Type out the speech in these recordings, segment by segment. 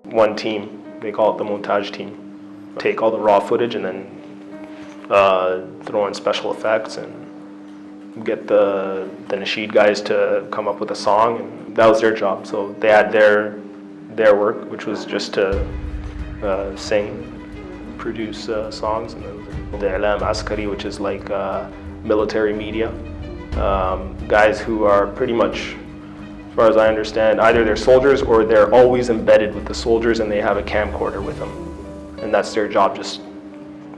One team, they call it the montage team, take all the raw footage and then throw in special effects and get the nasheed guys to come up with a song, and that was their job. So they had their work, which was just to sing, produce songs, and then the I'lam Askari, which is like military media, guys who are pretty much, as far as I understand, either they're soldiers or they're always embedded with the soldiers and they have a camcorder with them, and that's their job, just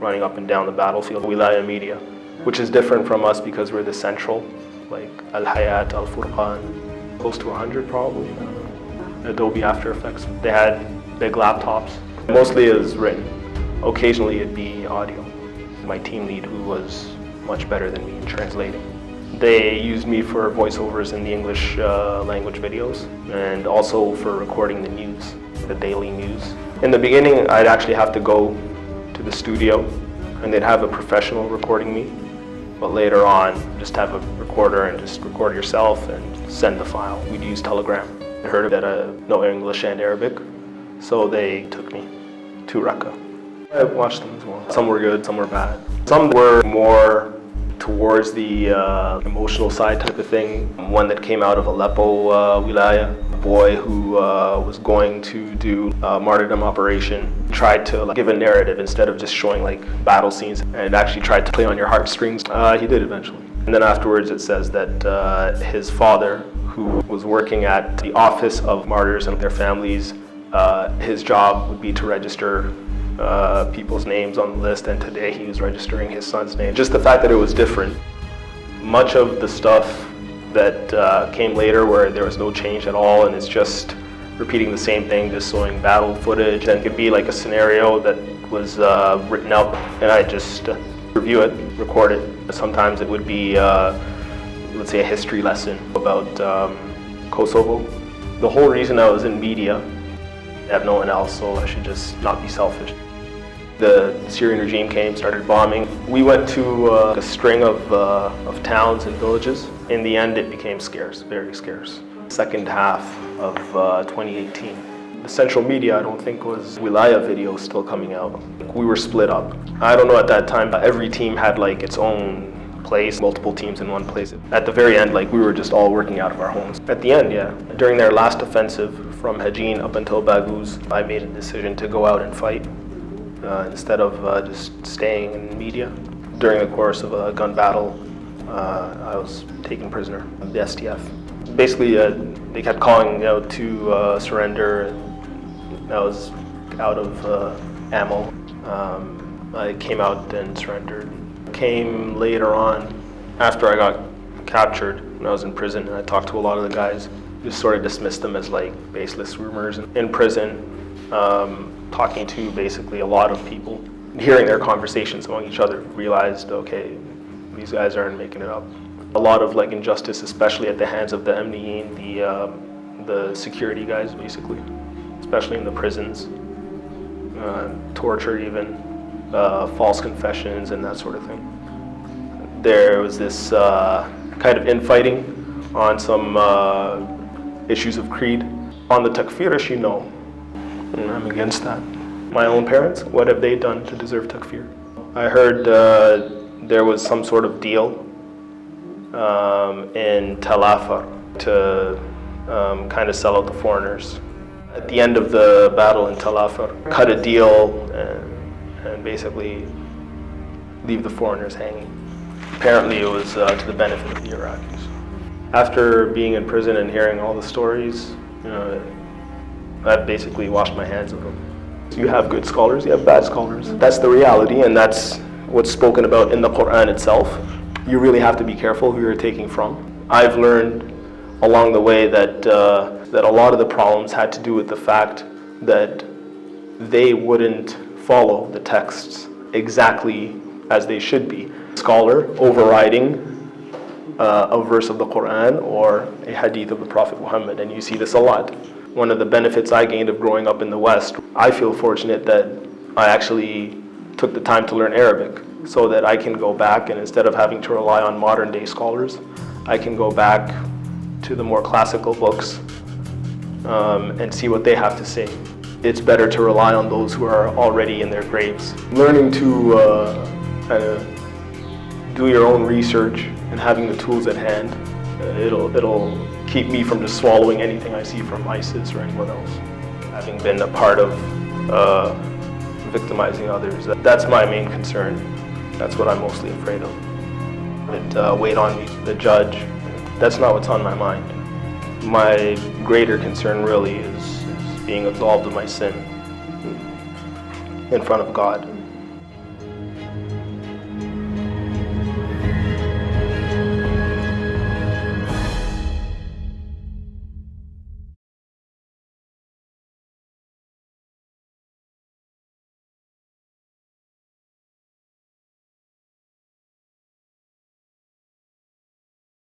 running up and down the battlefield. Wilaya media, which is different from us because we're the central, like Al Hayat, Al Furqan, close to 100 probably. Adobe After Effects. They had big laptops. Mostly it was written. Occasionally it'd be audio. My team lead, who was much better than me in translating, they used me for voiceovers in the English language videos, and also for recording the news, the daily news. In the beginning, I'd actually have to go to the studio and they'd have a professional recording me. But later on, just have a recorder and just record yourself and send the file. We'd use Telegram. I heard that I know English and Arabic, so they took me to Raqqa. I watched them as well. Some were good, some were bad. Some were more towards the emotional side type of thing. One that came out of Aleppo Wilaya, a boy who was going to do a martyrdom operation, tried to give a narrative instead of just showing like battle scenes, and actually tried to play on your heartstrings. He did eventually. And then afterwards it says that his father, who was working at the office of martyrs and their families, his job would be to register people's names on the list, and today he was registering his son's name. Just the fact that it was different. Much of the stuff that came later where there was no change at all and it's just repeating the same thing, just showing battle footage, and it could be like a scenario that was written out and I just review it, record it. Sometimes it would be, let's say, a history lesson about Kosovo. The whole reason I was in media, I have no one else, so I should just not be selfish. The Syrian regime came, started bombing. We went to a string of towns and villages. In the end, it became scarce, very scarce. Second half of 2018. The central media, I don't think, was Wilaya video still coming out. We were split up. I don't know, at that time, every team had like its own place, multiple teams in one place. At the very end, like, we were just all working out of our homes. At the end, yeah. During their last offensive from Hajin up until Baghouz, I made a decision to go out and fight instead of just staying in media. During the course of a gun battle, I was taken prisoner, the STF. Basically, they kept calling out to surrender. I was out of ammo. I came out and surrendered. Came later on, after I got captured when I was in prison, and I talked to a lot of the guys, just sort of dismissed them as like baseless rumors. In prison, talking to basically a lot of people, hearing their conversations among each other, realized, okay, these guys aren't making it up. A lot of like injustice, especially at the hands of the Amniyin, the security guys basically, especially in the prisons, torture even, false confessions and that sort of thing. There was this kind of infighting on some issues of creed. On the takfir issue, no. And I'm against that. My own parents, what have they done to deserve takfir? I heard there was some sort of deal in Tel Afar to kind of sell out the foreigners. At the end of the battle in Tel Afar, cut a deal and basically leave the foreigners hanging. Apparently it was to the benefit of the Iraqis. After being in prison and hearing all the stories, I basically washed my hands of them. You have good scholars, you have bad scholars. That's the reality, and that's what's spoken about in the Quran itself. You really have to be careful who you're taking from. I've learned along the way that a lot of the problems had to do with the fact that they wouldn't follow the texts exactly as they should be. Scholar overriding a verse of the Quran or a hadith of the Prophet Muhammad, and you see this a lot. One of the benefits I gained of growing up in the West, I feel fortunate that I actually took the time to learn Arabic so that I can go back, and instead of having to rely on modern day scholars, I can go back to the more classical books and see what they have to say. it's better to rely on those who are already in their graves. Learning to kind of do your own research and having the tools at hand, it'll keep me from just swallowing anything I see from ISIS or anyone else. Having been a part of victimizing others, that's my main concern. That's what I'm mostly afraid of. It weighed on me, the judge. That's not what's on my mind. My greater concern really is being absolved of my sin in front of God.